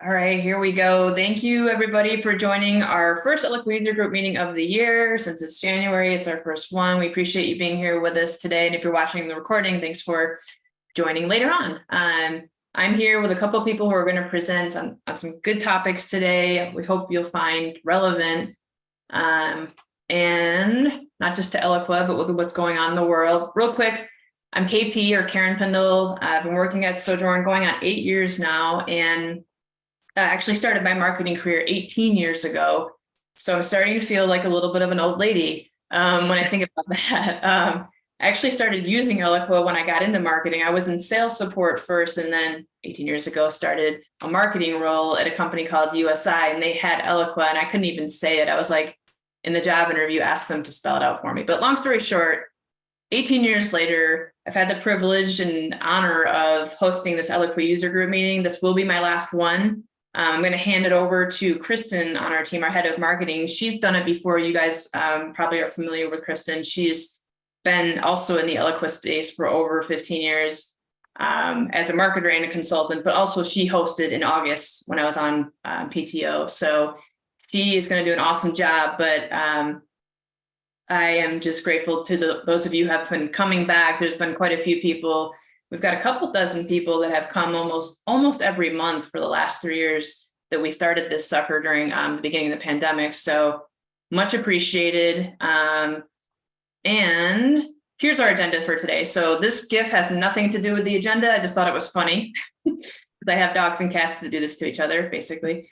All right, here we go. Thank you, everybody, for joining our first Eloqua User Group meeting of the year. Since it's January, it's our first one. We appreciate you being here with us today. And if you're watching the recording, thanks for joining later on. I'm here with a couple of people who are going to present on some good topics today. We hope you'll find relevant and not just to Eloqua, but with what's going on in the world. Real quick, I'm KP or Karin Pindle. I've been working at Sojourn going on 8 years now, and actually started my marketing career 18 years ago. So I'm starting to feel like a little bit of an old lady when I think about that. I actually started using Eloqua when I got into marketing. I was in sales support first, and then 18 years ago started a marketing role at a company called USI, and they had Eloqua, and I couldn't even say it. I was like, in the job interview, asked them to spell it out for me. But long story short, 18 years later, I've had the privilege and honor of hosting this Eloqua User Group meeting. This will be my last one. I'm going to hand it over to Kristen on our team, our head of marketing. She's done it before. You guys probably are familiar with Kristen. She's been also in the Eloqua space for over 15 years as a marketer and a consultant, but also she hosted in August when I was on PTO. So she is going to do an awesome job, but I am just grateful to those of you who have been coming back. There's been quite a few people. We've got a couple dozen people that have come almost every month for the last 3 years that we started this sucker during the beginning of the pandemic. So much appreciated. And here's our agenda for today. So this GIF has nothing to do with the agenda. I just thought it was funny because I have dogs and cats that do this to each other, basically.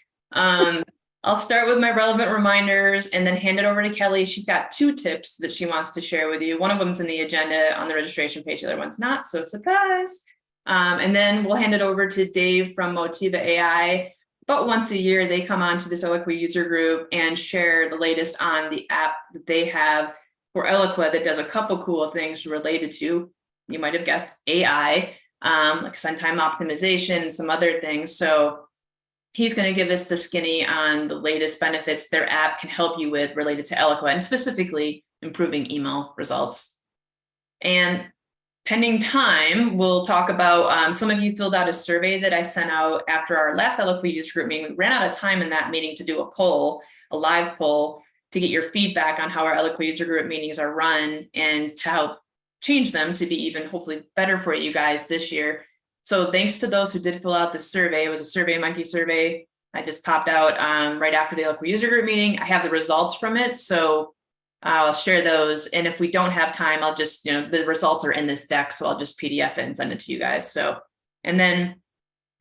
I'll start with my relevant reminders and then hand it over to Kelly. She's got 2 tips that she wants to share with you. One of them's in the agenda on the registration page. The other one's not, so surprise. And then we'll hand it over to Dave from Motiva AI. About once a year, they come on to this Eloqua User Group and share the latest on the app that they have for Eloqua that does a couple cool things related to, you might have guessed, AI, like send time optimization and some other things. So he's going to give us the skinny on the latest benefits their app can help you with related to Eloqua, and specifically improving email results. And pending time, we'll talk about, some of you filled out a survey that I sent out after our last Eloqua User Group meeting. We ran out of time in that meeting to do a poll, a live poll, to get your feedback on how our Eloqua User Group meetings are run and to help change them to be even hopefully better for you guys this year. So thanks to those who did fill out the survey. It was a SurveyMonkey survey. I just popped out right after the Eloqua User Group meeting. I have the results from it, so I'll share those. And if we don't have time, I'll just, the results are in this deck, so I'll just PDF it and send it to you guys. So, and then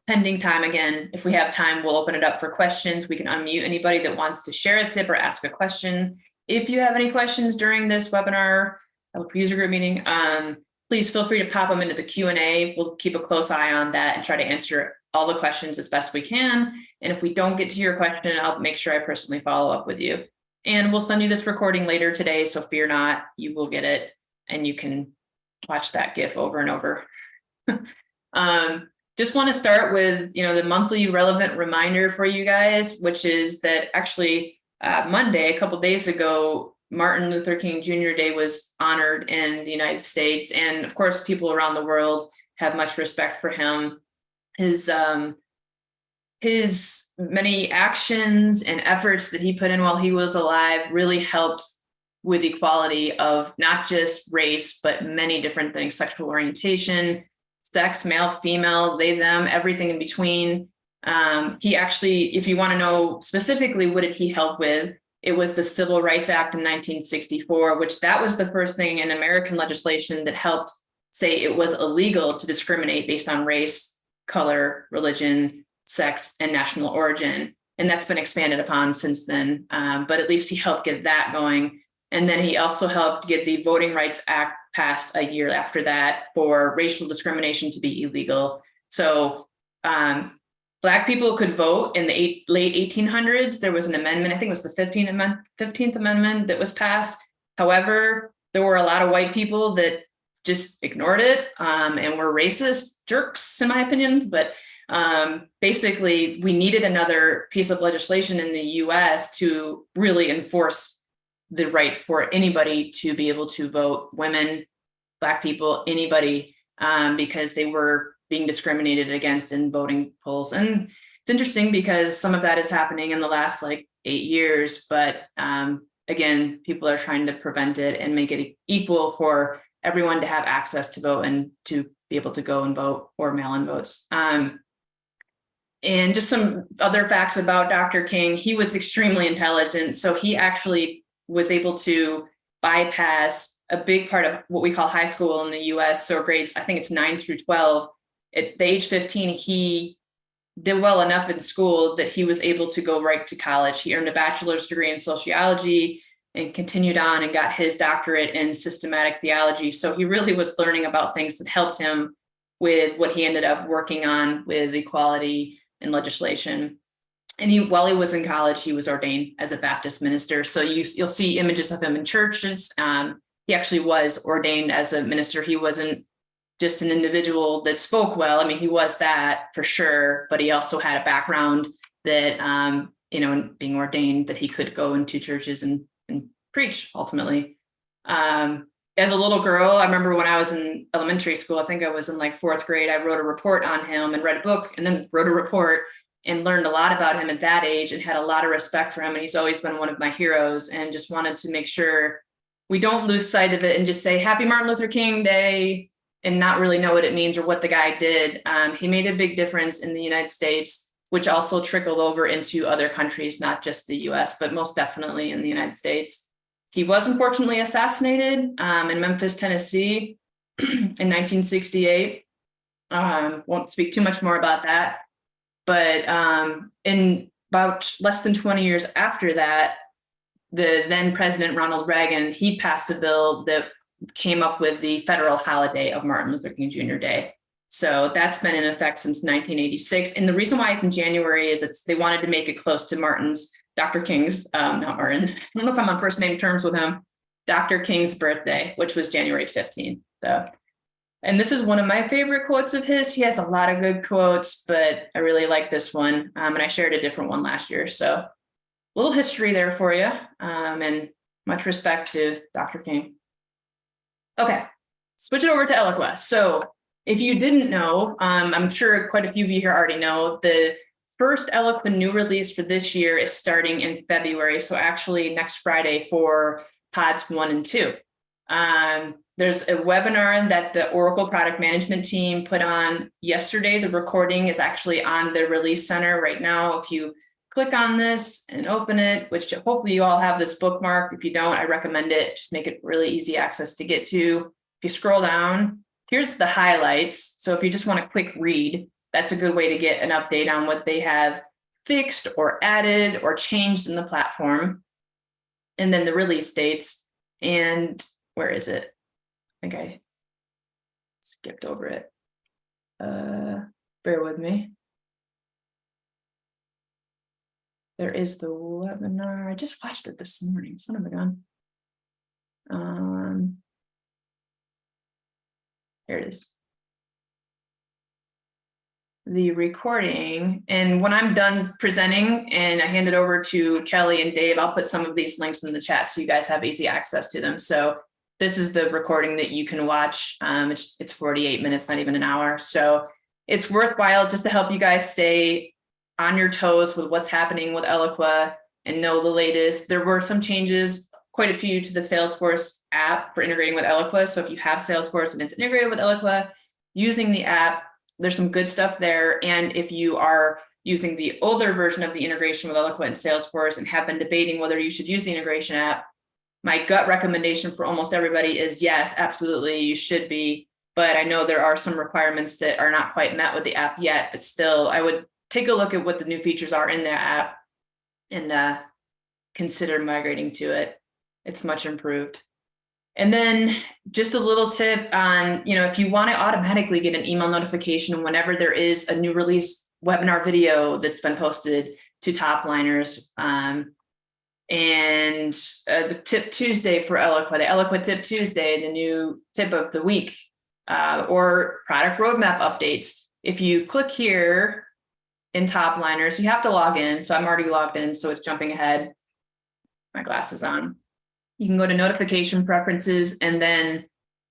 pending time, again, if we have time, we'll open it up for questions. We can unmute anybody that wants to share a tip or ask a question. If you have any questions during this webinar, Eloqua User Group meeting, please feel free to pop them into the Q&A. We'll keep a close eye on that and try to answer all the questions as best we can. And if we don't get to your question, I'll make sure I personally follow up with you. And we'll send you this recording later today, so fear not, you will get it and you can watch that GIF over and over. Just want to start with, the monthly relevant reminder for you guys, which is that actually Monday, a couple of days ago, Martin Luther King Jr. Day was honored in the United States. And of course, people around the world have much respect for him. His many actions and efforts that he put in while he was alive really helped with equality of not just race, but many different things: sexual orientation, sex, male, female, they, them, everything in between. He actually, if you want to know specifically what did he help with, it was the Civil Rights Act in 1964, which that was the first thing in American legislation that helped say it was illegal to discriminate based on race, color, religion, sex, and national origin. And that's been expanded upon since then. But at least he helped get that going. And then he also helped get the Voting Rights Act passed a year after that for racial discrimination to be illegal. So Black people could vote in the late 1800s. There was an amendment, I think it was the 15th Amendment that was passed. However, there were a lot of white people that just ignored it and were racist jerks, in my opinion. But basically, we needed another piece of legislation in the US to really enforce the right for anybody to be able to vote, women, Black people, anybody, because they were being discriminated against in voting polls. And it's It's interesting because some of that is happening in the last like 8 years, but again, people are trying to prevent it and make it equal for everyone to have access to vote and to be able to go and vote or mail-in votes. And just some other facts about Dr. King. He was extremely intelligent. So he actually was able to bypass a big part of what we call high school in the US. So grades, I think it's 9 through 12. At the age 15, he did well enough in school that he was able to go right to college. He earned a bachelor's degree in sociology and continued on and got his doctorate in systematic theology. So he really was learning about things that helped him with what he ended up working on with equality and legislation. And while he was in college, he was ordained as a Baptist minister. So you'll see images of him in churches. He actually was ordained as a minister. He wasn't just an individual that spoke well. I mean, he was that for sure, but he also had a background that, in being ordained, that he could go into churches and preach ultimately. As a little girl, I remember when I was in elementary school, I think I was in like 4th grade, I wrote a report on him and read a book and then wrote a report and learned a lot about him at that age and had a lot of respect for him. And he's always been one of my heroes, and just wanted to make sure we don't lose sight of it and just say Happy Martin Luther King Day and not really know what it means or what the guy did. He made a big difference in the United States, which also trickled over into other countries, not just the US, but most definitely in the United States. He was unfortunately assassinated in Memphis, Tennessee in 1968. Won't speak too much more about that. But in about less than 20 years after that, the then President Ronald Reagan, he passed a bill that came up with the federal holiday of Martin Luther King Jr. Day. So that's been in effect since 1986. And the reason why it's in January is they wanted to make it close to Dr. King's, not Martin, I don't know if I'm on first name terms with him, Dr. King's birthday, which was January 15th. So, and this is one of my favorite quotes of his. He has a lot of good quotes, but I really like this one. And I shared a different one last year. So a little history there for you, and much respect to Dr. King. Okay, switch it over to Eloqua. So if you didn't know, I'm sure quite a few of you here already know, the first Eloqua new release for this year is starting in February. So actually next Friday for pods 1 and 2. There's a webinar that the Oracle product management team put on yesterday. The recording is actually on the release center right now. If you click on this and open it, which hopefully you all have this bookmark. If you don't, I recommend it. Just make it really easy access to get to. If you scroll down, here's the highlights. So if you just want to quick read, that's a good way to get an update on what they have fixed or added or changed in the platform. And then the release dates. And where is it? I think I skipped over it. Bear with me. There is the webinar. I just watched it this morning. Son of a gun. Here it is. The recording. And when I'm done presenting and I hand it over to Kelly and Dave, I'll put some of these links in the chat so you guys have easy access to them. So this is the recording that you can watch. It's 48 minutes, not even an hour. So it's worthwhile just to help you guys stay on your toes with what's happening with Eloqua and know the latest. There were some changes, quite a few, to the Salesforce app for integrating with Eloqua. So if you have Salesforce and it's integrated with Eloqua, using the app, there's some good stuff there. And if you are using the older version of the integration with Eloqua and Salesforce and have been debating whether you should use the integration app, my gut recommendation for almost everybody is yes, absolutely, you should be. But I know there are some requirements that are not quite met with the app yet, but still, I would take a look at what the new features are in their app and consider migrating to it. It's much improved. And then just a little tip on, if you want to automatically get an email notification whenever there is a new release webinar video that's been posted to Topliners, and the Tip Tuesday for Eloqua, the Eloqua Tip Tuesday, the new tip of the week, or product roadmap updates. If you click here in Topliners, you have to log in. So I'm already logged in, so it's jumping ahead. My glasses on. You can go to notification preferences and then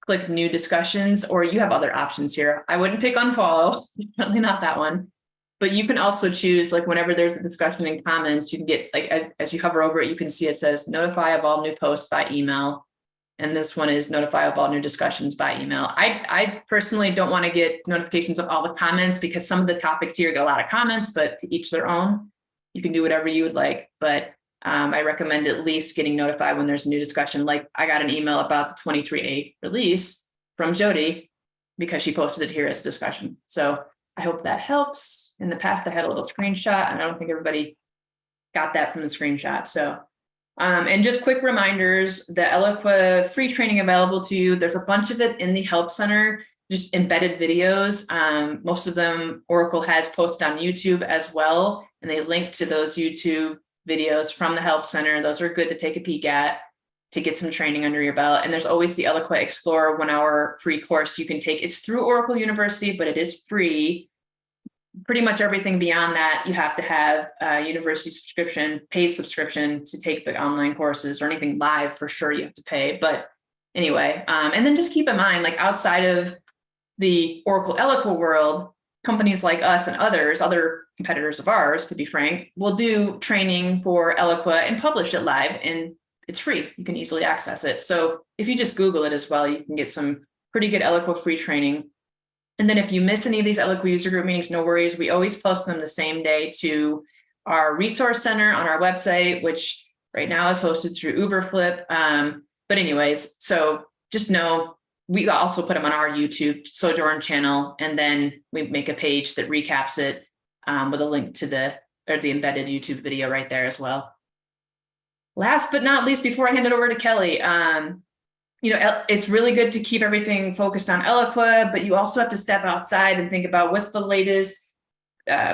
click new discussions, or you have other options here. I wouldn't pick unfollow, definitely not that one. but you can also choose, like whenever there's a discussion in comments, you can get like, as you hover over it, you can see it says notify of all new posts by email. And this one is notify of all new discussions by email. I personally don't want to get notifications of all the comments because some of the topics here get a lot of comments, but to each their own. You can do whatever you would like, but I recommend at least getting notified when there's a new discussion. Like I got an email about the 23A release from Jody because she posted it here as a discussion. So I hope that helps. In the past, I had a little screenshot and I don't think everybody got that from the screenshot. So, and just quick reminders, the Eloqua free training available to you. There's a bunch of it in the Help Center, just embedded videos. Most of them Oracle has posted on YouTube as well. And they link to those YouTube videos from the Help Center. Those are good to take a peek at to get some training under your belt. And there's always the Eloqua Explorer 1 hour free course you can take. It's through Oracle University, but it is free. Pretty much everything beyond that, you have to have a university subscription, paid subscription to take the online courses, or anything live for sure you have to pay. But anyway, and then just keep in mind, like outside of the Oracle Eloqua world, companies like us and others, other competitors of ours, to be frank, will do training for Eloqua and publish it live, and it's free. You can easily access it. So if you just Google it as well, you can get some pretty good Eloqua free training. And then if you miss any of these Eloqua User Group meetings, no worries. We always post them the same day to our resource center on our website, which right now is hosted through Uberflip. But anyways, so just know we also put them on our YouTube Sojourn channel, and then we make a page that recaps it with a link to the embedded YouTube video right there as well. Last but not least, before I hand it over to Kelly, it's really good to keep everything focused on Eloqua, but you also have to step outside and think about what's the latest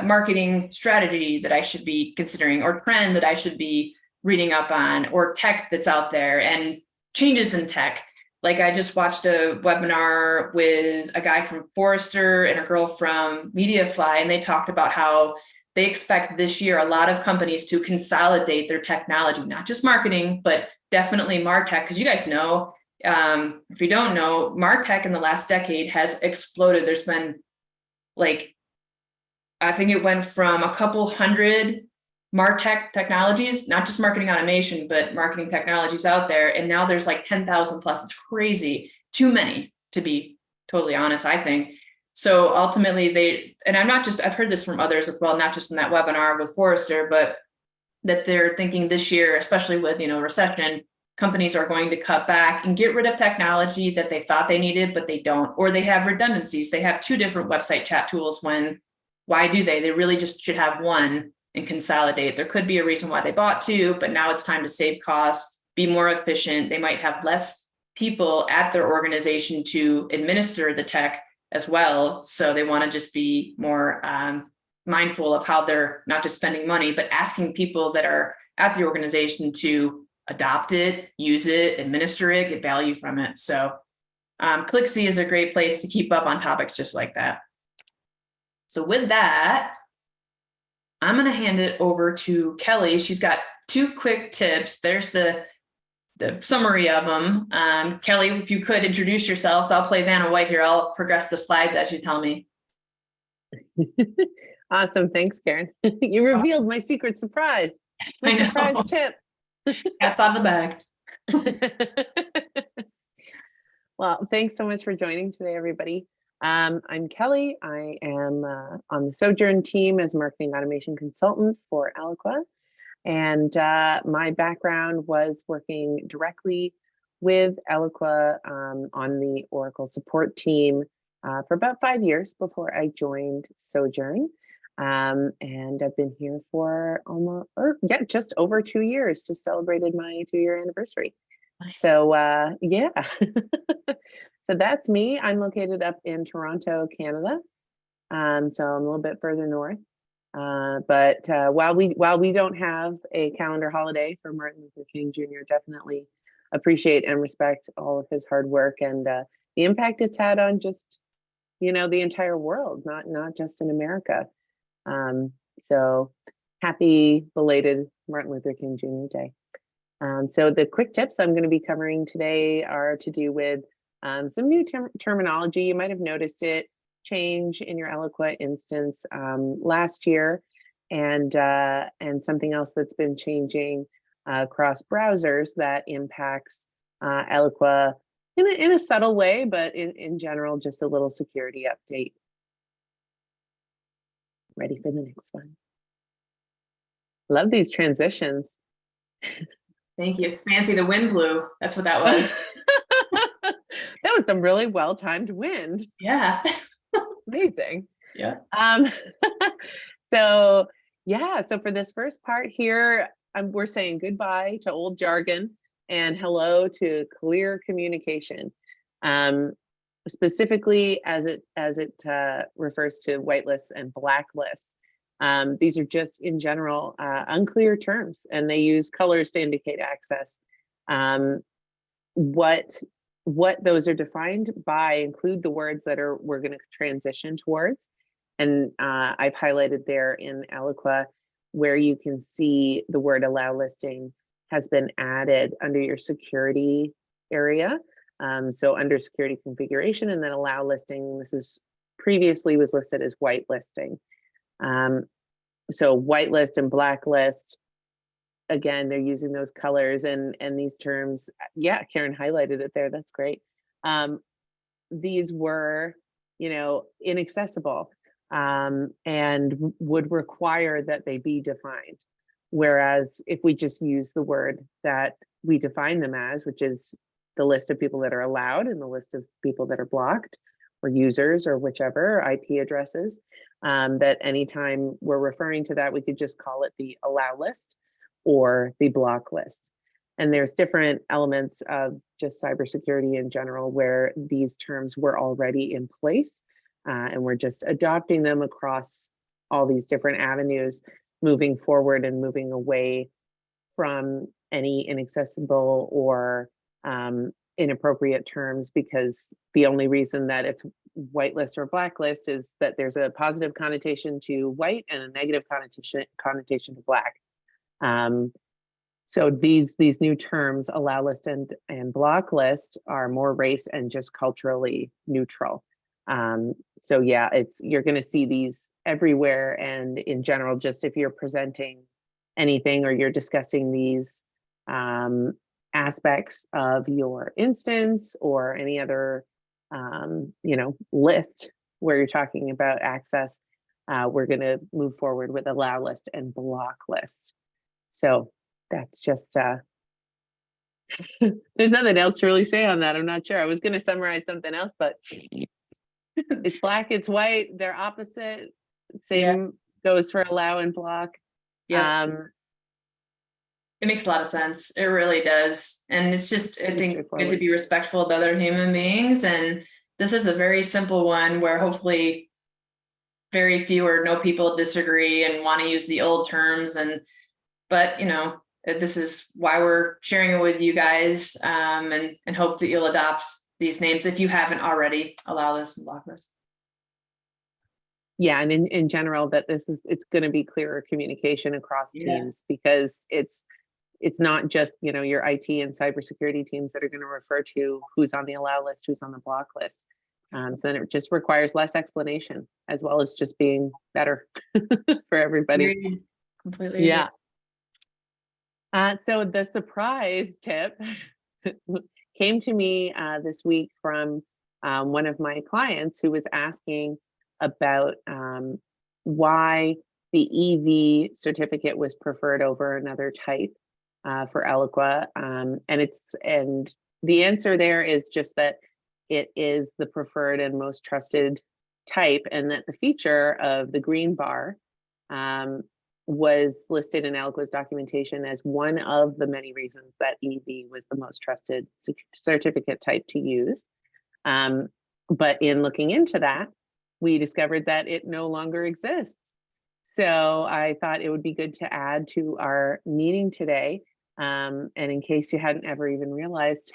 marketing strategy that I should be considering, or trend that I should be reading up on, or tech that's out there and changes in tech. Like I just watched a webinar with a guy from Forrester and a girl from Mediafly, and they talked about how they expect this year a lot of companies to consolidate their technology, not just marketing, but definitely MarTech, because you guys know, if you don't know, MarTech in the last decade has exploded. There's been I think it went from a couple hundred MarTech technologies, not just marketing automation, but marketing technologies out there. And now there's like 10,000 plus. It's crazy. Too many, to be totally honest, I think. So ultimately I've heard this from others as well, not just in that webinar with Forrester, but that they're thinking this year, especially with, recession, companies are going to cut back and get rid of technology that they thought they needed, but they don't, or they have redundancies. They have 2 different website chat tools why do they? They really just should have one and consolidate. There could be a reason why they bought 2, but now it's time to save costs, be more efficient. They might have less people at their organization to administer the tech as well. So they want to just be more mindful of how they're not just spending money, but asking people that are at the organization to adopt it, use it, administer it, get value from it. So ClickC is a great place to keep up on topics just like that. So with that, I'm going to hand it over to Kelly. She's got 2 quick tips. There's the summary of them. Kelly, if you could introduce yourselves, I'll play Vanna White here. I'll progress the slides as you tell me. Awesome. Thanks, Karin. You revealed my secret surprise. My surprise tip. Cat's out of the bag. Well, thanks so much for joining today, everybody. I'm Kelly. I am on the Sojourn team as marketing automation consultant for Eloqua. And my background was working directly with Eloqua on the Oracle support team for about 5 years before I joined Sojourn. And I've been here for just over 2 years. Just celebrated my 2-year anniversary. Nice. So yeah, so that's me. I'm located up in Toronto, Canada. So I'm a little bit further north. But while we don't have a calendar holiday for Martin Luther King Jr., definitely appreciate and respect all of his hard work and the impact it's had on just the entire world, not just in America. So happy belated Martin Luther King Jr. Day. So the quick tips I'm going to be covering today are to do with some new terminology. You might have noticed it change in your Eloqua instance last year, and something else that's been changing across browsers that impacts Eloqua in a subtle way, but in general, just a little security update. Ready for the next one. Love these transitions. Thank you. It's fancy. The wind blew. That's what that was. That was some really well-timed wind. Yeah. Amazing. Yeah. So for this first part here, we're saying goodbye to old jargon and hello to clear communication. Specifically as it refers to whitelists and blacklists. These are just in general unclear terms, and they use colors to indicate access. What those are defined by include the words that we're going to transition towards, and I've highlighted there in Eloqua where you can see the word allow listing has been added under your security area. So under security configuration, and then allow listing, this is previously was listed as whitelisting. So whitelist and blacklist, again, they're using those colors and these terms. Yeah, Karin highlighted it there. That's great. These were, inaccessible and would require that they be defined. Whereas if we just use the word that we define them as, which is the list of people that are allowed and the list of people that are blocked, or users, or whichever IP addresses, that anytime we're referring to that, we could just call it the allow list or the block list. And there's different elements of just cybersecurity in general where these terms were already in place, and we're just adopting them across all these different avenues, moving forward and moving away from any inaccessible or inappropriate terms, because the only reason that it's whitelist or blacklist is that there's a positive connotation to white and a negative connotation to black. So these new terms, allow list and block list, are more race and just culturally neutral. So yeah, you're going to see these everywhere, and in general, just if you're presenting anything or you're discussing these aspects of your instance or any other list where you're talking about access, we're going to move forward with allow list and block list. So that's just there's nothing else to really say on that. I'm not sure. I was going to summarize something else, but it's black, it's white, they're opposite. Same goes for allow and block. Yeah. It makes a lot of sense. It really does. And it's just, I think, good to be respectful of other human beings. And this is a very simple one where hopefully very few or no people disagree and want to use the old terms. But this is why we're sharing it with you guys, and hope that you'll adopt these names if you haven't already. Allow this and block this. Yeah, and in general, that it's going to be clearer communication across teams, because it's not just your IT and cybersecurity teams that are going to refer to who's on the allow list, who's on the block list. So then it just requires less explanation, as well as just being better for everybody. Agreed. Completely. Yeah. So the surprise tip came to me this week from one of my clients who was asking about why the EV certificate was preferred over another type for Eloqua, and the answer there is just that it is the preferred and most trusted type, and that the feature of the green bar was listed in Eloqua's documentation as one of the many reasons that EV was the most trusted certificate type to use. But in looking into that, we discovered that it no longer exists. So I thought it would be good to add to our meeting today. And in case you hadn't ever even realized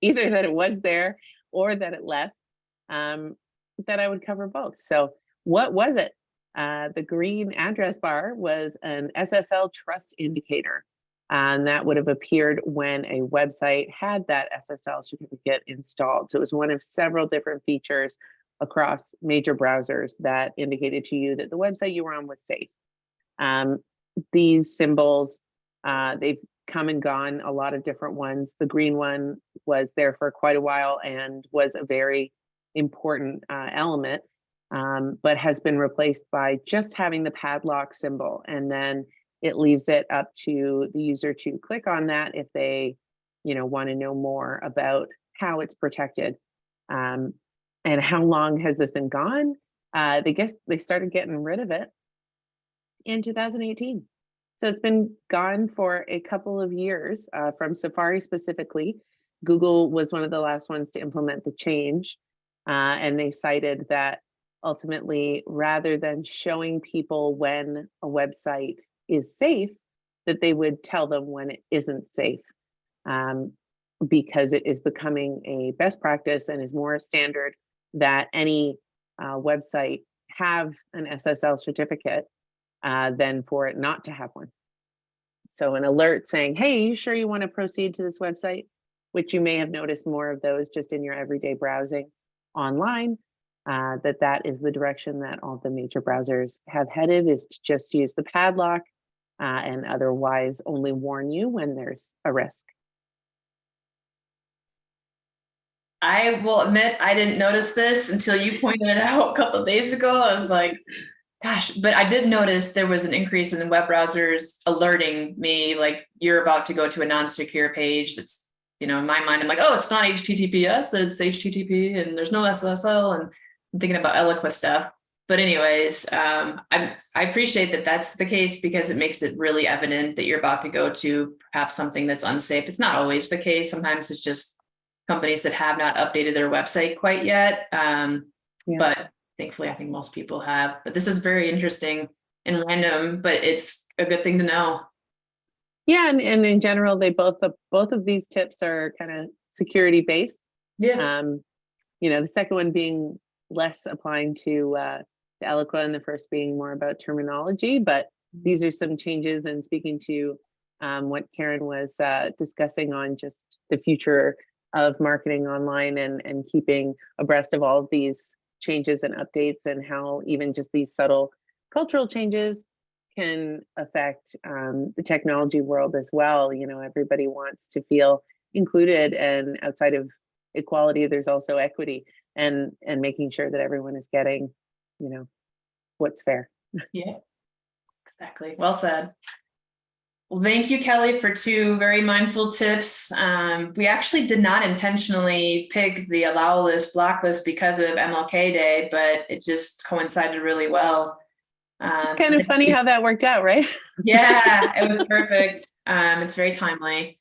either that it was there or that it left, that I would cover both. So what was it? The green address bar was an SSL trust indicator, and that would have appeared when a website had that SSL certificate installed. So it was one of several different features across major browsers that indicated to you that the website you were on was safe. These symbols, they've come and gone, a lot of different ones. The green one was there for quite a while and was a very important element, but has been replaced by just having the padlock symbol. And then it leaves it up to the user to click on that if they, want to know more about how it's protected. And how long has this been gone? They started getting rid of it in 2018. So it's been gone for a couple of years, from Safari specifically. Google was one of the last ones to implement the change. And they cited that ultimately, rather than showing people when a website is safe, that they would tell them when it isn't safe, because it is becoming a best practice and is more standard that any website have an SSL certificate than for it not to have one. So an alert saying, hey, you sure you want to proceed to this website, which you may have noticed more of those just in your everyday browsing online, that is the direction that all the major browsers have headed, is to just use the padlock and otherwise only warn you when there's a risk. I will admit I didn't notice this until you pointed it out a couple of days ago. I was like, gosh, but I did notice there was an increase in the web browsers alerting me like you're about to go to a non-secure page. That's, in my mind, I'm like, oh, it's not HTTPS, it's HTTP and there's no SSL. And I'm thinking about Eloqua stuff. But anyways, I appreciate that that's the case, because it makes it really evident that you're about to go to perhaps something that's unsafe. It's not always the case. Sometimes it's just companies that have not updated their website quite yet. But thankfully, I think most people have. But this is very interesting and random, but it's a good thing to know. Yeah, and in general, they both of these tips are kind of security based. Yeah. The second one being less applying to Eloqua, and the first being more about terminology. But these are some changes, and speaking to what Karin was discussing on just the future of marketing online and keeping abreast of all of these changes and updates, and how even just these subtle cultural changes can affect the technology world as well. Everybody wants to feel included, and outside of equality, there's also equity, and making sure that everyone is getting, what's fair. Yeah, exactly. Well said. Well, thank you, Kelly, for two very mindful tips. We actually did not intentionally pick the Allowlist Blocklist because of MLK Day, but it just coincided really well. It's kind of funny how that worked out, right? Yeah, it was perfect. It's very timely.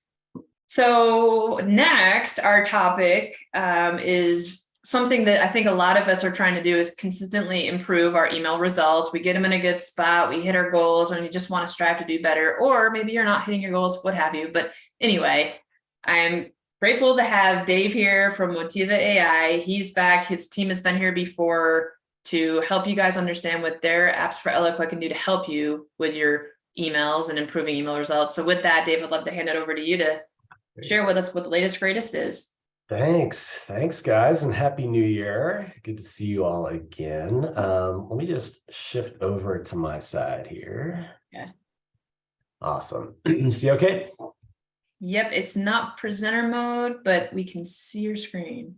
So next, our topic is something that I think a lot of us are trying to do, is consistently improve our email results. We get them in a good spot, we hit our goals, and you just want to strive to do better, or maybe you're not hitting your goals, what have you. But anyway, I'm grateful to have Dave here from Motiva AI. He's back. His team has been here before to help you guys understand what their apps for Eloqua can do to help you with your emails and improving email results. So with that, Dave, I'd love to hand it over to you to share with us what the latest greatest is. Thanks, guys, and Happy New Year. Good to see you all again. Let me just shift over to my side here. Yeah. Awesome. See okay? Yep, it's not presenter mode, but we can see your screen.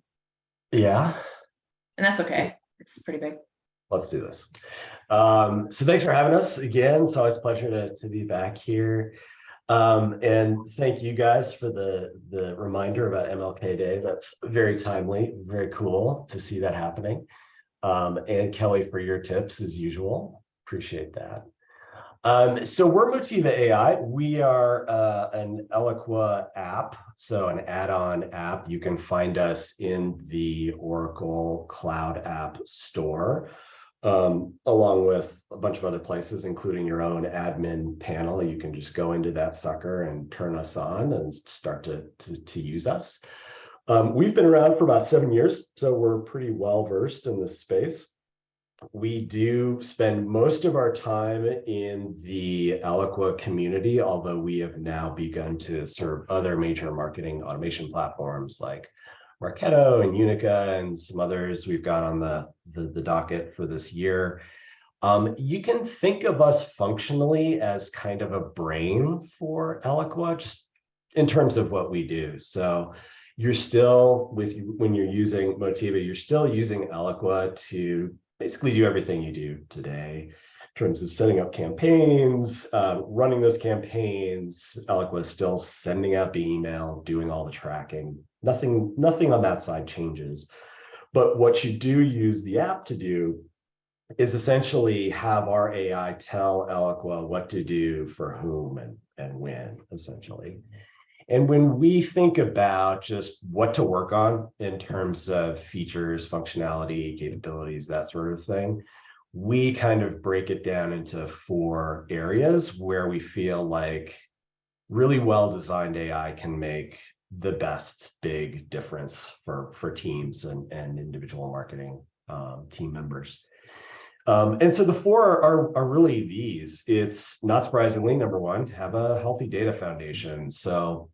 Yeah. And that's okay. It's pretty big. Let's do this. So thanks for having us again. It's always a pleasure to be back here. And thank you guys for the reminder about MLK Day. That's very timely, very cool to see that happening. And Kelly, for your tips as usual. Appreciate that. So we're Motiva AI. We are an Eloqua app, so an add-on app. You can find us in the Oracle Cloud App Store, along with a bunch of other places, including your own admin panel. You can just go into that sucker and turn us on and start to use us. We've been around for about 7 years, so we're pretty well versed in this space. We do spend most of our time in the Eloqua community, although we have now begun to serve other major marketing automation platforms like Marketo and Unica and some others we've got on the docket for this year. You can think of us functionally as kind of a brain for Eloqua, just in terms of what we do. So you're still, when you're using Motiva, you're still using Eloqua to basically do everything you do today in terms of setting up campaigns, running those campaigns. Eloqua is still sending out the email, doing all the tracking. Nothing on that side changes. But what you do use the app to do is essentially have our AI tell Eloqua what to do for whom and when, essentially. And when we think about just what to work on in terms of features, functionality, capabilities, that sort of thing, we kind of break it down into 4 areas where we feel like really well-designed AI can make the best big difference for teams and individual marketing team members. And so the 4 are really these. It's not surprisingly, number 1, have a healthy data foundation. So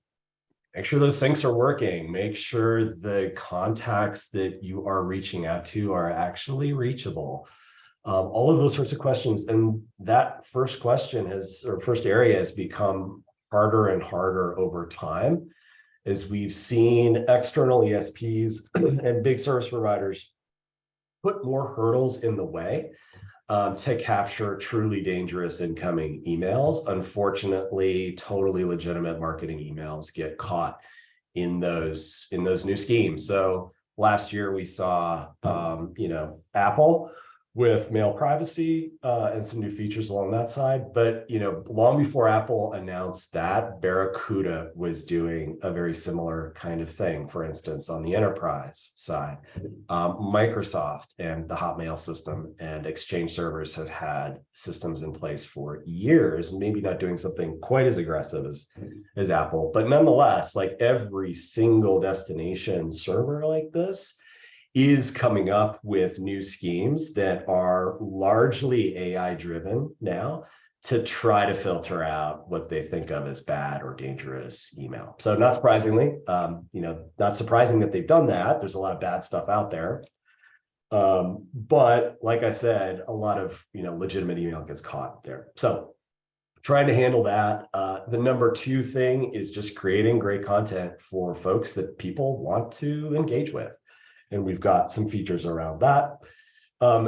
make sure those syncs are working. Make sure the contacts that you are reaching out to are actually reachable. All of those sorts of questions. And that first question first area has become harder and harder over time as we've seen external ESPs and big service providers put more hurdles in the way to capture truly dangerous incoming emails. Unfortunately, totally legitimate marketing emails get caught in those new schemes. So last year we saw, Apple with mail privacy and some new features along that side. But long before Apple announced that, Barracuda was doing a very similar kind of thing. For instance, on the enterprise side, Microsoft and the Hotmail system and Exchange servers have had systems in place for years, maybe not doing something quite as aggressive as Apple, but nonetheless, like every single destination server like this is coming up with new schemes that are largely AI driven now to try to filter out what they think of as bad or dangerous email. So not surprisingly, not surprising that they've done that. There's a lot of bad stuff out there. But like I said, a lot of legitimate email gets caught there. So trying to handle that. The number 2 thing is just creating great content for folks that people want to engage with. And we've got some features around that.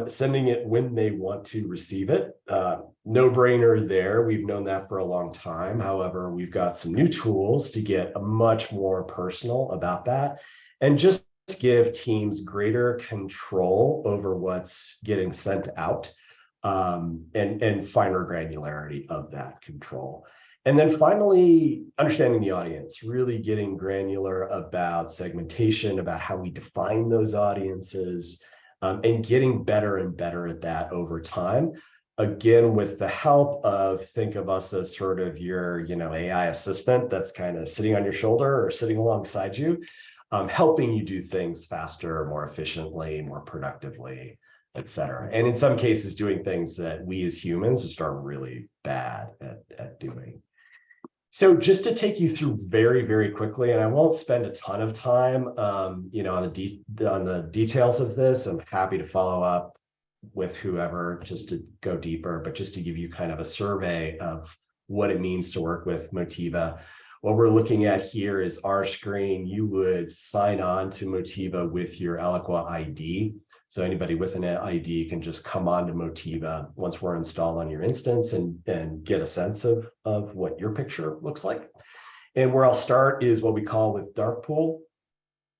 Sending it when they want to receive it. No brainer there. We've known that for a long time. However, we've got some new tools to get much more personal about that and just give teams greater control over what's getting sent out and finer granularity of that control. And then finally, understanding the audience, really getting granular about segmentation, about how we define those audiences, and getting better and better at that over time. Again, with the help of, think of us as sort of your, AI assistant that's kind of sitting on your shoulder or sitting alongside you, helping you do things faster, more efficiently, more productively, et cetera. And in some cases, doing things that we as humans just are really bad at doing. So just to take you through very, very quickly, and I won't spend a ton of time, on the details of this. I'm happy to follow up with whoever just to go deeper, but just to give you kind of a survey of what it means to work with Motiva. What we're looking at here is our screen. You would sign on to Motiva with your Eloqua ID. So anybody with an ID can just come on to Motiva once we're installed on your instance and get a sense of what your picture looks like. And where I'll start is what we call with Darkpool.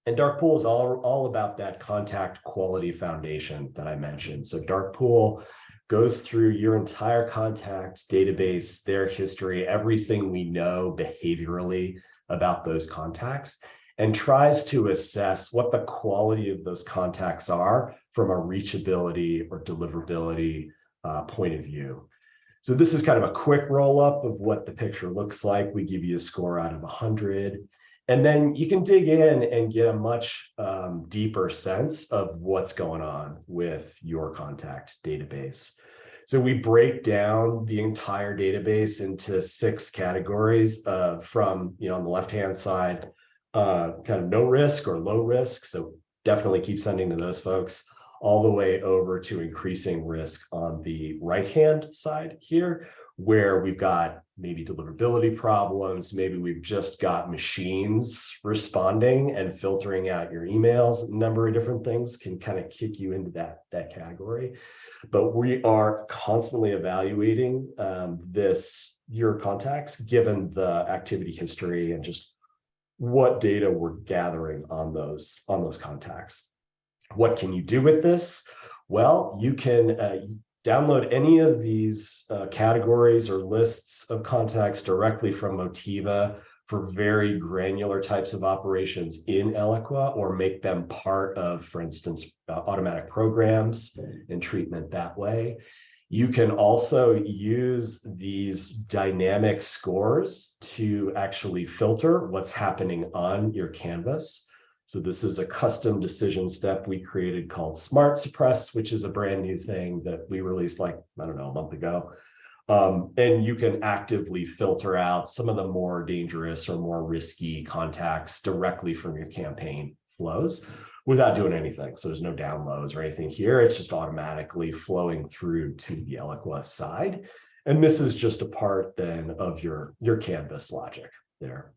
And Darkpool is all about that contact quality foundation that I mentioned. So Darkpool goes through your entire contact database, their history, everything we know behaviorally about those contacts, and tries to assess what the quality of those contacts are from a reachability or deliverability point of view. So this is kind of a quick roll-up of what the picture looks like. We give you a score out of 100. And then you can dig in and get a much deeper sense of what's going on with your contact database. So we break down the entire database into 6 categories from, on the left-hand side, kind of no risk or low risk. So definitely keep sending to those folks, all the way over to increasing risk on the right-hand side here, where we've got maybe deliverability problems. Maybe we've just got machines responding and filtering out your emails. A number of different things can kind of kick you into that category. But we are constantly evaluating your contacts, given the activity history and just what data we're gathering on those contacts. What can you do with this? Well, you can download any of these categories or lists of contacts directly from Motiva for very granular types of operations in Eloqua, or make them part of, for instance, automatic programs and treatment that way. You can also use these dynamic scores to actually filter what's happening on your canvas. So this is a custom decision step we created called Smart Suppress, which is a brand new thing that we released like, I don't know, a month ago. And you can actively filter out some of the more dangerous or more risky contacts directly from your campaign flows without doing anything. So there's no downloads or anything here. It's just automatically flowing through to the Eloqua side. And this is just a part then of your canvas logic there.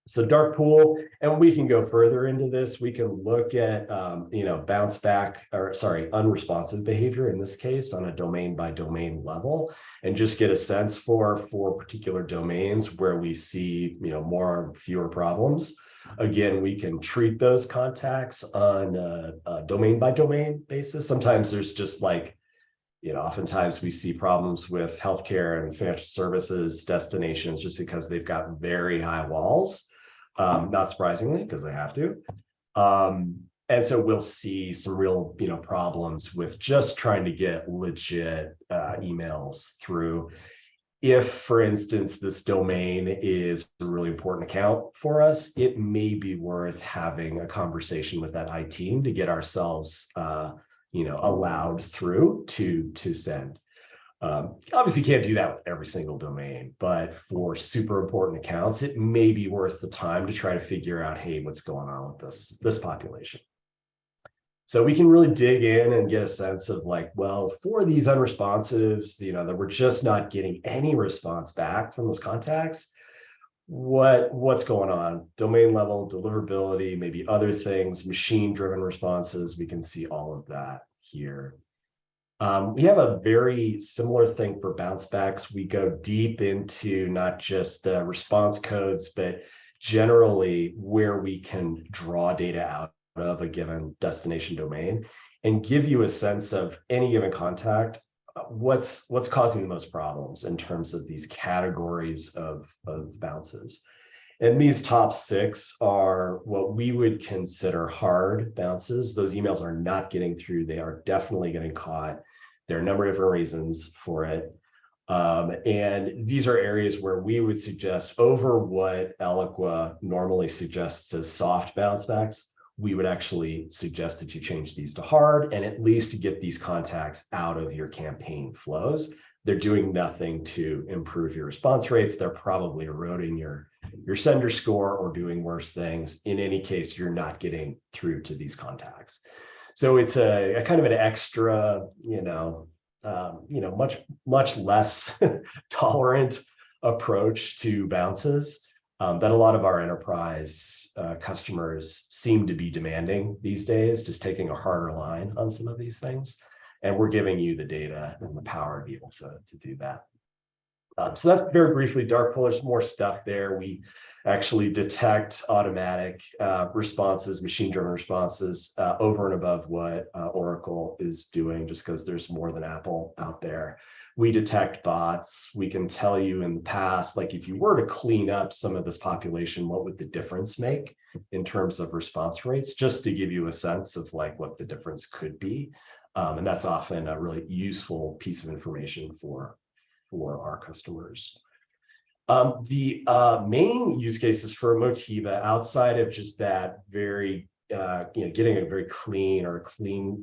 So dark pool, and we can go further into this. We can look at, bounce back, or sorry, unresponsive behavior in this case on a domain by domain level, and just get a sense for particular domains where we see, more or fewer problems. Again, we can treat those contacts on a domain by domain basis. Sometimes there's just like, oftentimes we see problems with healthcare and financial services destinations just because they've got very high walls. Not surprisingly, because they have to. And so we'll see some real, problems with just trying to get legit emails through. If, for instance, this domain is a really important account for us, it may be worth having a conversation with that IT team to get ourselves, allowed through to send. Obviously can't do that with every single domain, but for super important accounts, it may be worth the time to try to figure out, hey, what's going on with this population. So we can really dig in and get a sense of like, well, for these unresponsives, that we're just not getting any response back from those contacts, what's going on? Domain level, deliverability, maybe other things, machine-driven responses. We can see all of that here. We have a very similar thing for bounce backs. We go deep into not just the response codes, but generally where we can draw data out of a given destination domain and give you a sense of any given contact, what's causing the most problems in terms of these categories of bounces. And these top 6 are what we would consider hard bounces. Those emails are not getting through. They are definitely getting caught. There are a number of different reasons for it. And these are areas where we would suggest, over what Eloqua normally suggests as soft bounce backs, we would actually suggest that you change these to hard, and at least to get these contacts out of your campaign flows. They're doing nothing to improve your response rates. They're probably eroding your sender score or doing worse things. In any case, you're not getting through to these contacts. So it's a kind of an extra, much less tolerant approach to bounces that a lot of our enterprise customers seem to be demanding these days, just taking a harder line on some of these things. And we're giving you the data and the power to be able to do that. So that's very briefly dark pool. There's more stuff there. We actually detect automatic responses, machine-driven responses over and above what Oracle is doing, just because there's more than Apple out there. We detect bots. We can tell you in the past, like if you were to clean up some of this population, what would the difference make in terms of response rates, just to give you a sense of like what the difference could be. And that's often a really useful piece of information for our customers. The main use cases for Motiva, outside of just that very, getting a very clean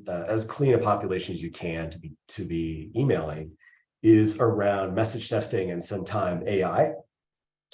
as clean a population as you can to be emailing, is around message testing and send time AI.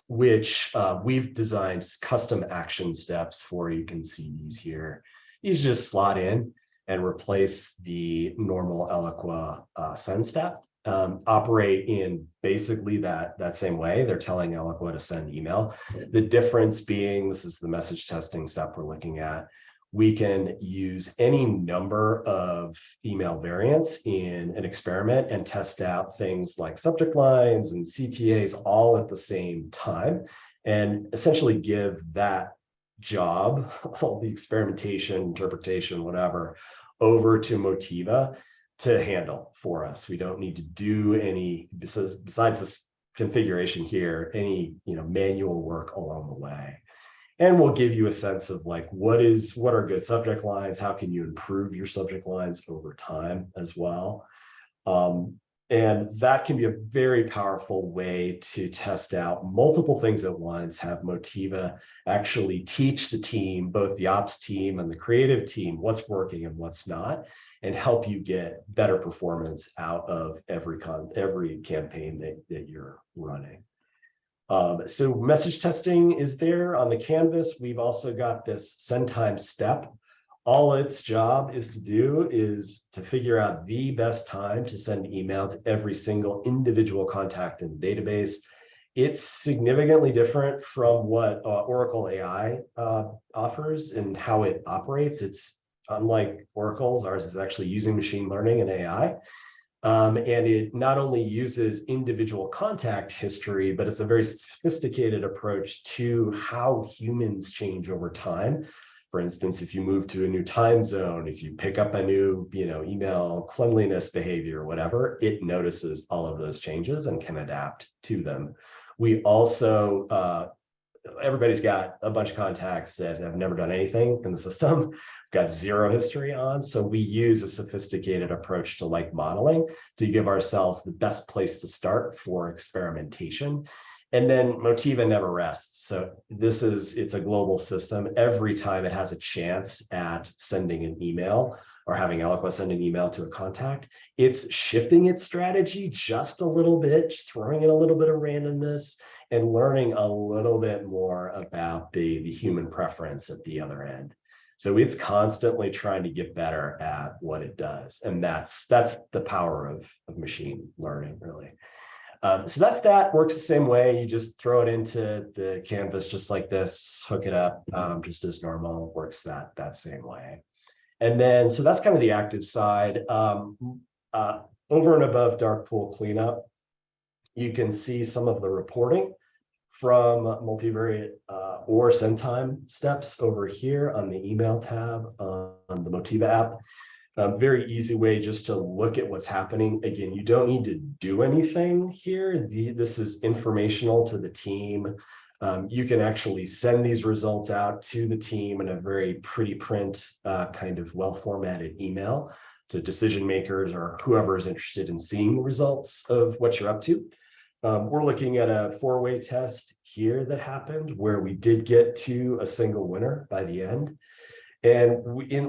which we've designed custom action steps for. You can see these here. These just slot in and replace the normal Eloqua send step. Operate in basically that same way. They're telling Eloqua to send email. The difference being, this is the message testing step we're looking at. We can use any number of email variants in an experiment and test out things like subject lines and CTAs all at the same time, and essentially give that job, all the experimentation, interpretation, whatever, over to Motiva to handle for us. We don't need to do any, besides this configuration here, any manual work along the way. And we'll give you a sense of like, what are good subject lines? How can you improve your subject lines over time as well? And that can be a very powerful way to test out multiple things at once, have Motiva actually teach the team, both the ops team and the creative team, what's working and what's not, and help you get better performance out of every campaign that you're running. So message testing is there on the canvas. We've also got this send time step. All its job is to do is to figure out the best time to send email to every single individual contact in the database. It's significantly different from what Oracle AI offers and how it operates. It's unlike Oracle's, ours is actually using machine learning and AI. And it not only uses individual contact history, but it's a very sophisticated approach to how humans change over time. For instance, if you move to a new time zone, if you pick up a new, email cleanliness behavior, whatever, it notices all of those changes and can adapt to them. We also, everybody's got a bunch of contacts that have never done anything in the system, got zero history on. So we use a sophisticated approach to like modeling to give ourselves the best place to start for experimentation. And then Motiva never rests. So it's a global system. Every time it has a chance at sending an email or having Eloqua send an email to a contact, it's shifting its strategy just a little bit, just throwing in a little bit of randomness and learning a little bit more about the human preference at the other end. So it's constantly trying to get better at what it does. And that's the power of machine learning, really. So that works the same way. You just throw it into the canvas just like this, hook it up just as normal, works that same way. And then, so that's kind of the active side. Over and above dark pool cleanup, you can see some of the reporting from multivariate or send time steps over here on the email tab on the Motiva app. Very easy way just to look at what's happening. Again, you don't need to do anything here. This is informational to the team. You can actually send these results out to the team in a very pretty print kind of well-formatted email to decision makers or whoever is interested in seeing the results of what you're up to. We're looking at a 4-way test here that happened where we did get to a single winner by the end. And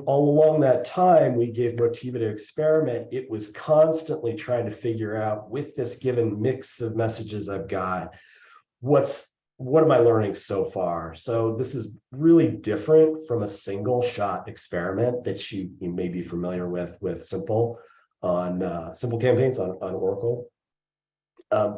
all along that time, we gave Motiva to experiment. It was constantly trying to figure out, with this given mix of messages I've got, what am I learning so far? So this is really different from a single shot experiment that you may be familiar with Simple campaigns on Oracle.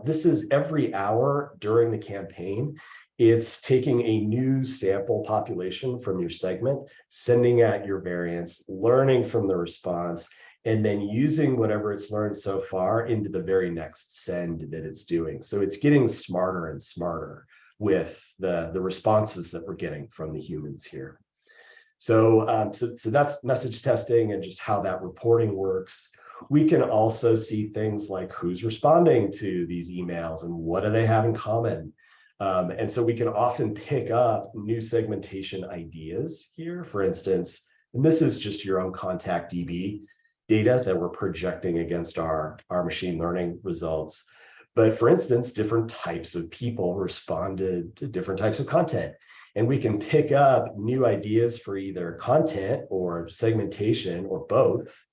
This is every hour during the campaign. It's taking a new sample population from your segment, sending out your variants, learning from the response, and then using whatever it's learned so far into the very next send that it's doing. So it's getting smarter and smarter with the responses that we're getting from the humans here. So that's message testing and just how that reporting works. We can also see things like who's responding to these emails and what do they have in common. And so we can often pick up new segmentation ideas here, for instance, and this is just your own contact DB data that we're projecting against our machine learning results. But for instance, different types of people responded to different types of content. And we can pick up new ideas for either content or segmentation or both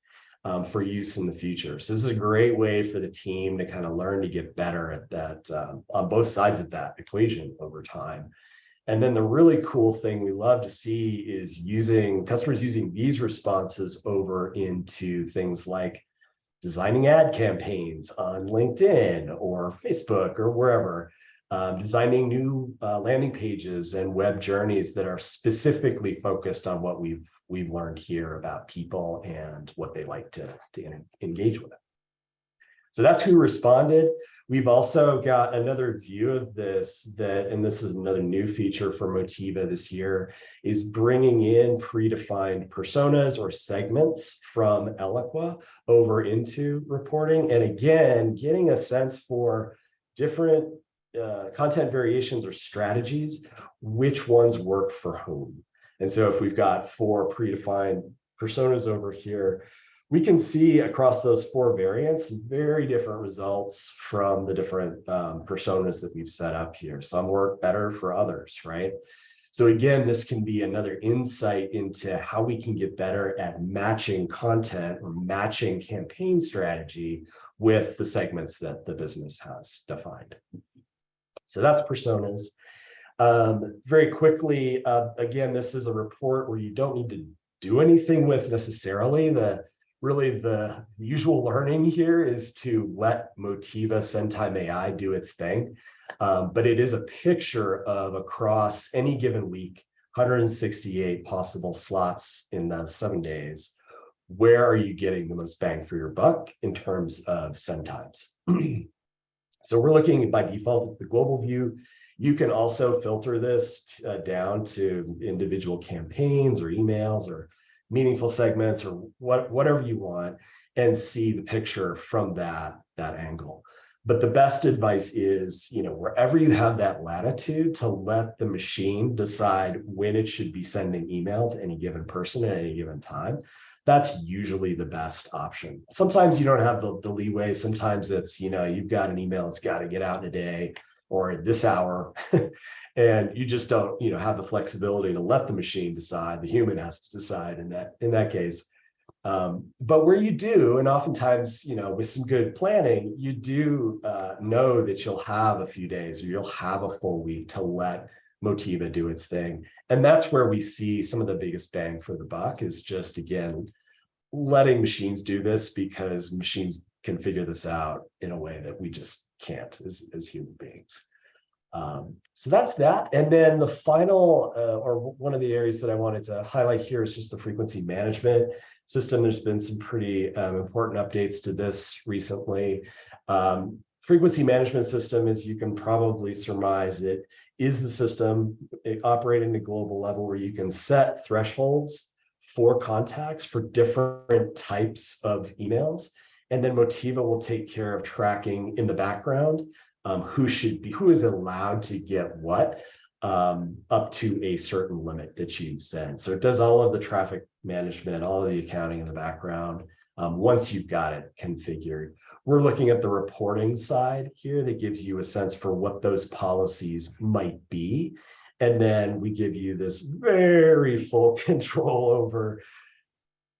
for use in the future. So this is a great way for the team to kind of learn to get better at that on both sides of that equation over time. And then the really cool thing we love to see is customers using these responses over into things like designing ad campaigns on LinkedIn or Facebook or wherever, designing new landing pages and web journeys that are specifically focused on what we've learned here about people and what they like to engage with. So that's who responded. We've also got another view of this and this is another new feature for Motiva this year, is bringing in predefined personas or segments from Eloqua over into reporting. And again, getting a sense for different content variations or strategies, which ones work for whom. And so if we've got 4 predefined personas over here, we can see across those 4 variants, very different results from the different personas that we've set up here. Some work better for others, right? So again, this can be another insight into how we can get better at matching content or matching campaign strategy with the segments that the business has defined. So that's personas. Very quickly, again, this is a report where you don't need to do anything with necessarily. Really the usual learning here is to let Motiva SendTime AI do its thing. But it is a picture of across any given week, 168 possible slots in those 7 days. Where are you getting the most bang for your buck in terms of send times? So we're looking by default at the global view. You can also filter this down to individual campaigns or emails or meaningful segments or whatever you want, and see the picture from that angle. But the best advice is, wherever you have that latitude, to let the machine decide when it should be sending email to any given person at any given time. That's usually the best option. Sometimes you don't have the leeway. Sometimes it's, you've got an email that's got to get out in a day or this hour. And you just don't, have the flexibility to let the machine decide. The human has to decide in that case. But where you do, and oftentimes, with some good planning, you do know that you'll have a few days or you'll have a full week to let Motiva do its thing. And that's where we see some of the biggest bang for the buck, is just, again, letting machines do this, because machines can figure this out in a way that we just can't as human beings. So that's that. And then the final, or one of the areas that I wanted to highlight here, is just the frequency management system. There's been some pretty important updates to this recently. Frequency management system, as you can probably surmise, it is the system operating at a global level where you can set thresholds for contacts for different types of emails. And then Motiva will take care of tracking in the background who is allowed to get what up to a certain limit that you send. So it does all of the traffic management, all of the accounting in the background, once you've got it configured. We're looking at the reporting side here that gives you a sense for what those policies might be. And then we give you this very full control over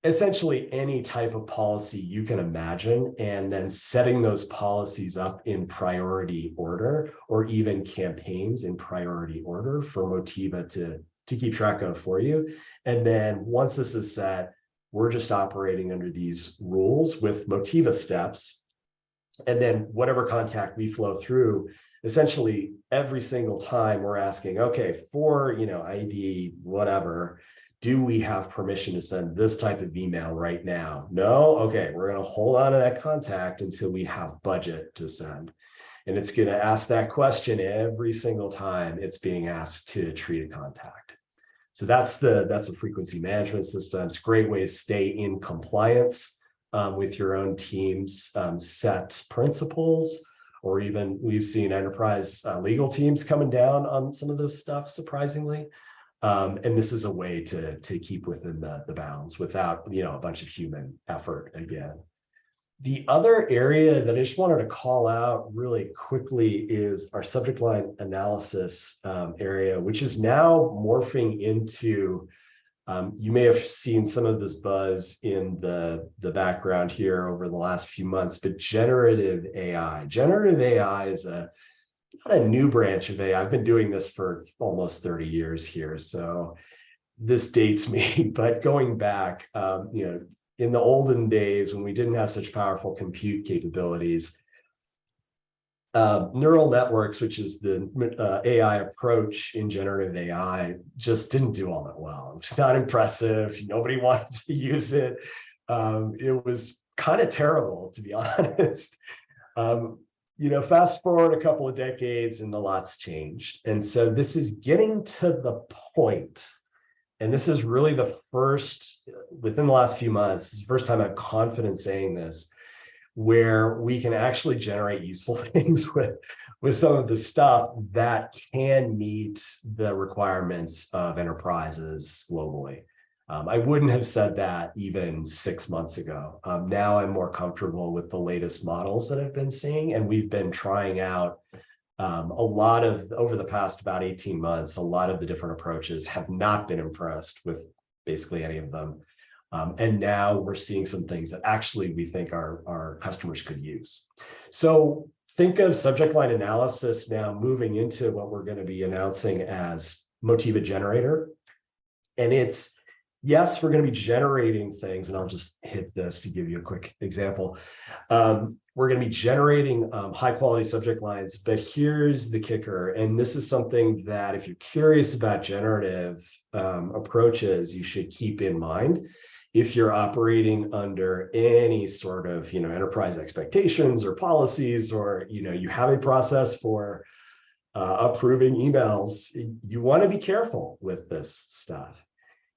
essentially any type of policy you can imagine, and then setting those policies up in priority order, or even campaigns in priority order for Motiva to keep track of for you. And then once this is set, we're just operating under these rules with Motiva steps. And then whatever contact we flow through, essentially every single time we're asking, okay, for ID, whatever, do we have permission to send this type of email right now? No? Okay, we're going to hold on to that contact until we have budget to send. And it's going to ask that question every single time it's being asked to treat a contact. So that's a frequency management system. It's a great way to stay in compliance with your own team's set principles, or even we've seen enterprise legal teams coming down on some of this stuff, surprisingly. And this is a way to keep within the bounds without a bunch of human effort again. The other area that I just wanted to call out really quickly is our subject line analysis area, which is now morphing into You may have seen some of this buzz in the background here over the last few months, but generative AI. Generative AI is not a new branch of AI. I've been doing this for almost 30 years here, so this dates me, but going back, in the olden days when we didn't have such powerful compute capabilities, neural networks, which is the AI approach in generative AI, just didn't do all that well. It's not impressive. Nobody wanted to use it. It was kind of terrible, to be honest. Fast forward a couple of decades and a lot's changed. And so this is getting to the point, and this is really the first, within the last few months, this is the first time I'm confident saying this, where we can actually generate useful things with some of the stuff that can meet the requirements of enterprises globally. I wouldn't have said that even 6 months ago. Now I'm more comfortable with the latest models that I've been seeing, and we've been trying out a lot of, over the past about 18 months, a lot of the different approaches. Have not been impressed with basically any of them. And now we're seeing some things that actually we think our customers could use. So think of subject line analysis now moving into what we're going to be announcing as Motiva Generator. And it's, yes, we're going to be generating things, and I'll just hit this to give you a quick example. We're going to be generating high quality subject lines, but here's the kicker. And this is something that if you're curious about generative approaches, you should keep in mind. If you're operating under any sort of, enterprise expectations or policies, or, you have a process for approving emails, you want to be careful with this stuff.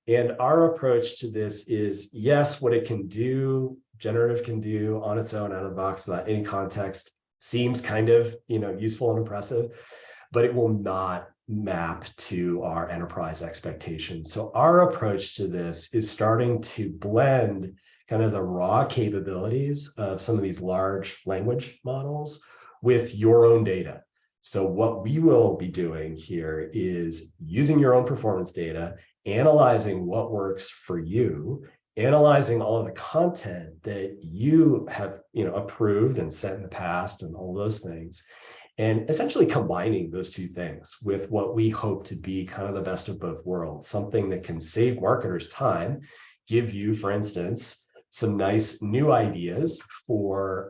And our approach to this is, yes, what it can do, generative can do on its own out of the box without any context, seems kind of, useful and impressive, but it will not map to our enterprise expectations. So our approach to this is starting to blend kind of the raw capabilities of some of these large language models with your own data. So what we will be doing here is using your own performance data, analyzing what works for you, analyzing all of the content that you have, approved and sent in the past and all those things, and essentially combining those two things with what we hope to be kind of the best of both worlds, something that can save marketers time, give you, for instance, some nice new ideas for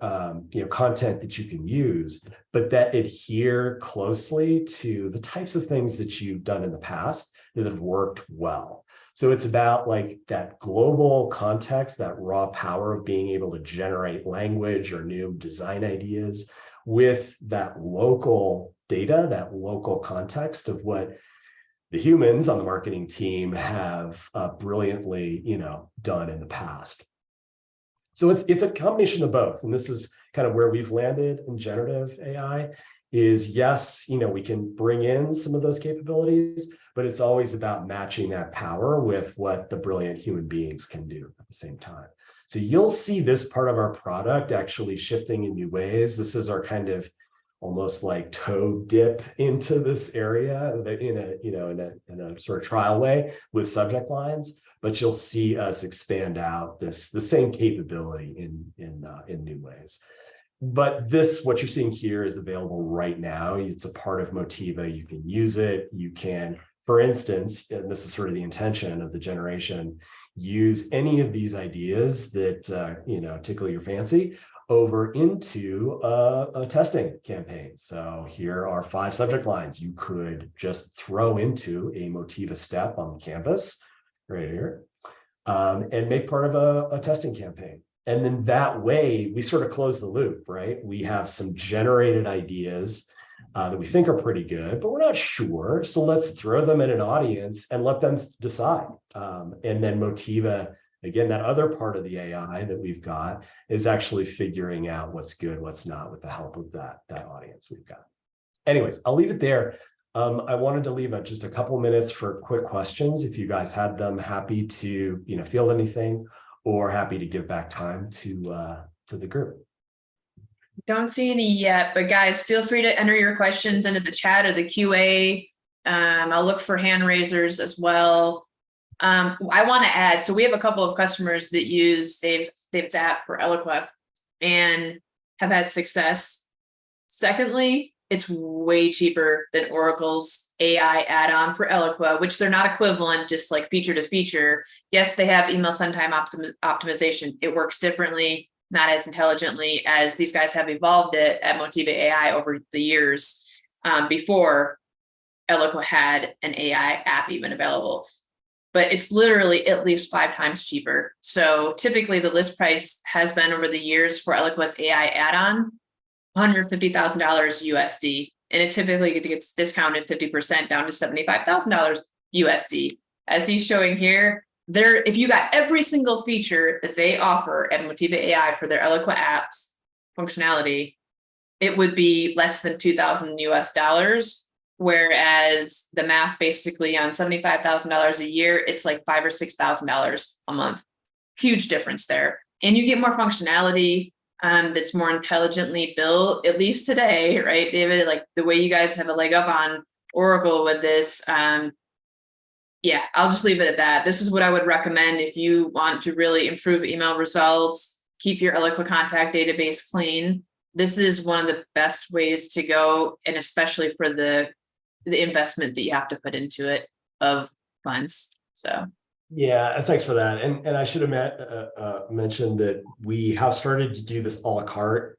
content that you can use, but that adhere closely to the types of things that you've done in the past that have worked well. So it's about like that global context, that raw power of being able to generate language or new design ideas with that local data, that local context of what the humans on the marketing team have brilliantly, done in the past. So it's a combination of both. And this is kind of where we've landed in generative AI is, yes, we can bring in some of those capabilities, but it's always about matching that power with what the brilliant human beings can do at the same time. So you'll see this part of our product actually shifting in new ways. This is our kind of almost like toe dip into this area in a sort of trial way with subject lines, but you'll see us expand out the same capability in new ways. But what you're seeing here is available right now. It's a part of Motiva. You can use it. You can, for instance, and this is sort of the intention of the generation, use any of these ideas that tickle your fancy over into a testing campaign. So here are 5 subject lines you could just throw into a Motiva step on the canvas right here, and make part of a testing campaign. And then that way we sort of close the loop, right? We have some generated ideas that we think are pretty good, but we're not sure. So let's throw them in an audience and let them decide. And then Motiva, again, that other part of the AI that we've got is actually figuring out what's good, what's not, with the help of that audience we've got. Anyways, I'll leave it there. I wanted to leave just a couple minutes for quick questions. If you guys had them, happy to field anything, or happy to give back time to the group. Don't see any yet, but guys, feel free to enter your questions into the chat or the QA. I'll look for hand raisers as well. I want to add, so we have a couple of customers that use David's app for Eloqua and have had success. Secondly, it's way cheaper than Oracle's AI add-on for Eloqua, which they're not equivalent, just like feature to feature. Yes, they have email send time optimization. It works differently, not as intelligently as these guys have evolved it at Motiva AI over the years before Eloqua had an AI app even available. But it's literally at least 5 times cheaper. So typically the list price has been over the years for Eloqua's AI add-on $150,000 USD, and it typically gets discounted 50% down to $75,000 USD. As he's showing here, if you got every single feature that they offer at Motiva AI for their Eloqua apps functionality, it would be less than $2,000 US. Whereas the math basically on $75,000 a year, it's like $5,000 or $6,000 a month. Huge difference there. And you get more functionality that's more intelligently built, at least today, right, David? Like the way you guys have a leg up on Oracle with this. Yeah, I'll just leave it at that. This is what I would recommend if you want to really improve email results, keep your Eloqua contact database clean. This is one of the best ways to go, and especially for the investment that you have to put into it of funds. So. Yeah, thanks for that. And I should have mentioned that we have started to do this a la carte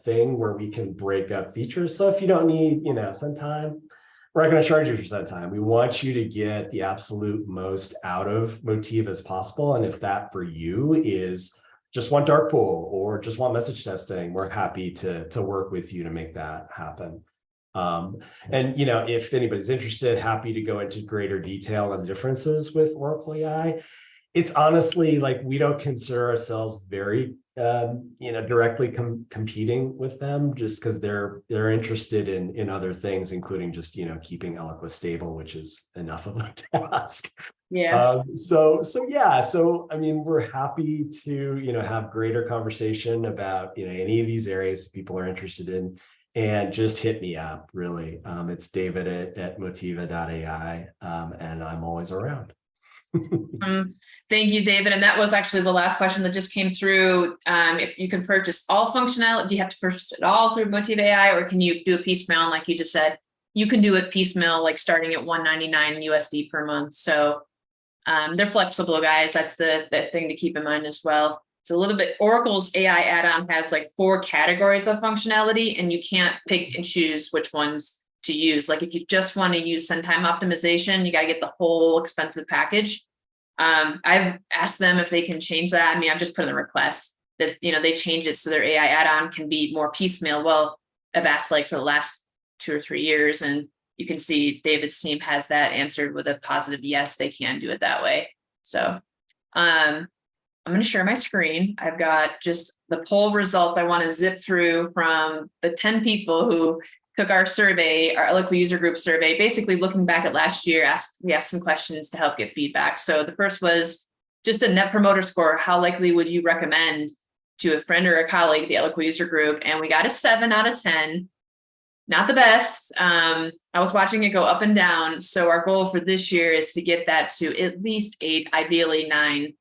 thing where we can break up features. So if you don't need, send time, we're not going to charge you for send time. We want you to get the absolute most out of Motiva as possible. And if that for you is just want dark pool or just want message testing, we're happy to work with you to make that happen. And if anybody's interested, happy to go into greater detail on differences with Oracle AI. It's honestly like we don't consider ourselves very directly competing with them, just because they're interested in other things, including just keeping Eloqua stable, which is enough of a task. Yeah. So I mean, we're happy to have greater conversation about any of these areas people are interested in. And just hit me up, really. It's David at motiva.ai, and I'm always around. Thank you, David. And that was actually the last question that just came through. If you can purchase all functionality, do you have to purchase it all through Motiva AI, or can you do a piecemeal? Like you just said, you can do it piecemeal, like starting at $199 USD per month. So they're flexible, guys. That's the thing to keep in mind as well. It's a little bit, Oracle's AI add-on has like 4 categories of functionality, and you can't pick and choose which ones to use. Like if you just want to use send time optimization, you got to get the whole expensive package. I've asked them if they can change that. I mean, I've just put in the request that, they change it so their AI add-on can be more piecemeal. Well, I've asked like for the last 2 or 3 years, and you can see David's team has that answered with a positive yes, they can do it that way. So, I'm going to share my screen. I've got just the poll results I want to zip through from the 10 people who took our survey, our Eloqua User Group survey, basically looking back at last year. We asked some questions to help get feedback. So the first was just a net promoter score. How likely would you recommend to a friend or a colleague the Eloqua User Group? And we got a 7 out of 10. Not the best. I was watching it go up and down. So our goal for this year is to get that to at least 8, ideally 9.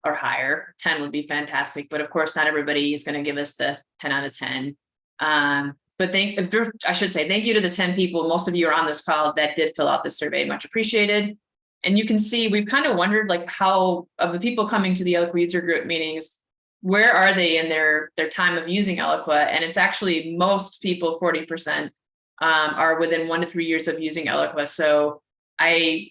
Or higher. 10 would be fantastic, but of course not everybody is going to give us the 10 out of 10. But I should say thank you to the 10 people. Most of you are on this call that did fill out the survey. Much appreciated. And you can see we've kind of wondered like how of the people coming to the Eloqua User Group meetings, where are they in their time of using Eloqua? And it's actually most people, 40%, are within 1 to 3 years of using Eloqua. So I'm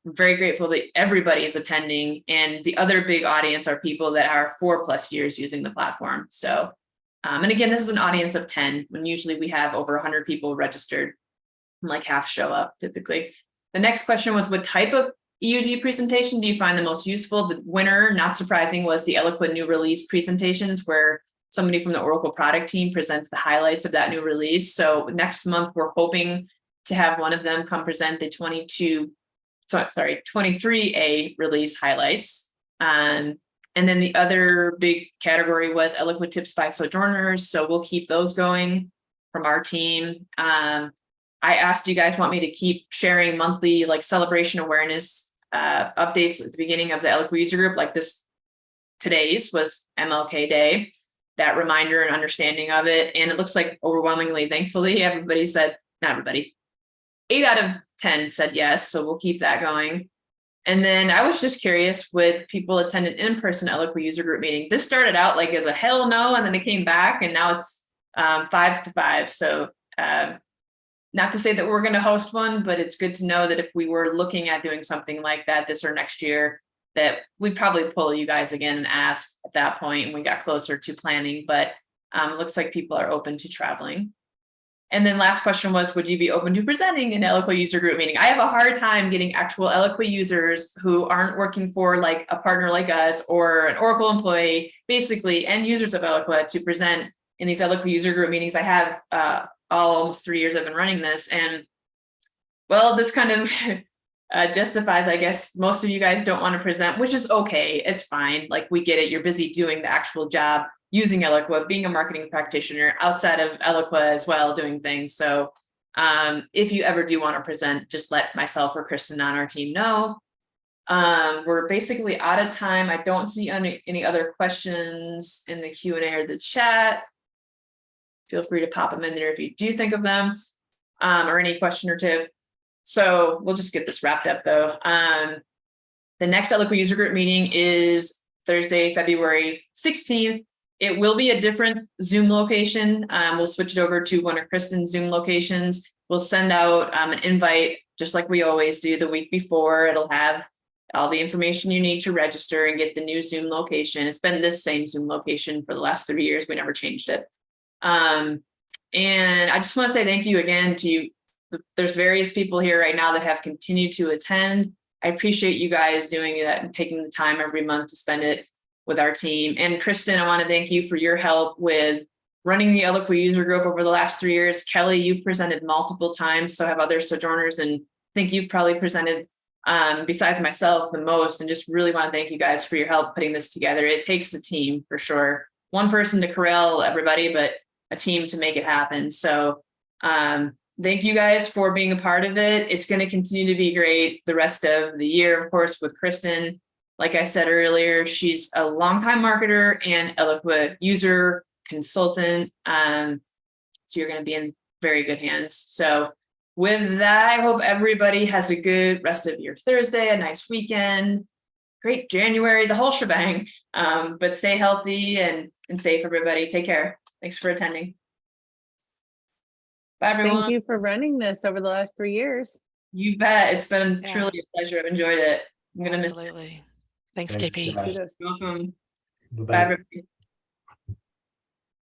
very grateful that everybody is attending, and the other big audience are people that are 4+ years using the platform. So, and again, this is an audience of 10, when usually we have over 100 people registered, and like half show up typically. The next question was, what type of EUG presentation do you find the most useful? The winner, not surprising, was the Eloqua new release presentations, where somebody from the Oracle product team presents the highlights of that new release. So next month, we're hoping to have one of them come present the 23A release highlights. And then the other big category was Eloqua tips by Sojourners. So we'll keep those going from our team. I asked you guys want me to keep sharing monthly like celebration awareness updates at the beginning of the Eloqua User Group, like today's was MLK Day, that reminder and understanding of it. And it looks like overwhelmingly, thankfully, everybody said, not everybody, 8 out of 10 said yes. So we'll keep that going. And then I was just curious, with people attended in-person Eloqua User Group meeting. This started out like as a hell no, and then it came back, and now it's 5 to 5. So not to say that we're going to host one, but it's good to know that if we were looking at doing something like that this or next year, that we'd probably pull you guys again and ask at that point, and we got closer to planning. But it looks like people are open to traveling. And then last question was, would you be open to presenting an Eloqua User Group meeting? I have a hard time getting actual Eloqua users who aren't working for like a partner like us or an Oracle employee, basically end users of Eloqua, to present in these Eloqua User Group meetings. I have almost 3 years I've been running this, and well, this kind of justifies, I guess, most of you guys don't want to present, which is okay. It's fine. Like, we get it. You're busy doing the actual job, using Eloqua, being a marketing practitioner outside of Eloqua as well, doing things. So if you ever do want to present, just let myself or Kristen on our team know. We're basically out of time. I don't see any other questions in the Q&A or the chat. Feel free to pop them in there if you do think of them, or any question or two. So we'll just get this wrapped up though. The next Eloqua User Group meeting is Thursday, February 16th. It will be a different Zoom location. We'll switch it over to one of Kristen's Zoom locations. We'll send out an invite, just like we always do, the week before. It'll have all the information you need to register and get the new Zoom location. It's been this same Zoom location for the last 3 years. We never changed it. And I just want to say thank you again to you. There's various people here right now that have continued to attend. I appreciate you guys doing that and taking the time every month to spend it with our team. And Kristen, I want to thank you for your help with running the Eloqua User Group over the last 3 years. Kelly, you've presented multiple times, so have other Sojourners, and I think you've probably presented, besides myself, the most. And just really want to thank you guys for your help putting this together. It takes a team for sure. One person to corral everybody, but a team to make it happen. So thank you guys for being a part of it. It's going to continue to be great the rest of the year, of course, with Kristen. Like I said earlier, she's a longtime marketer and Eloqua user consultant. So you're going to be in very good hands. So with that, I hope everybody has a good rest of your Thursday, a nice weekend, great January, the whole shebang. But stay healthy and safe, everybody. Take care. Thanks for attending. Bye, everyone. Thank you for running this over the last 3 years. You bet. It's been truly a pleasure. I've enjoyed it. I'm going to miss it. Absolutely. Thanks, Thanks, KP. guys. Kudos. Welcome. Bye-bye. Bye, everybody.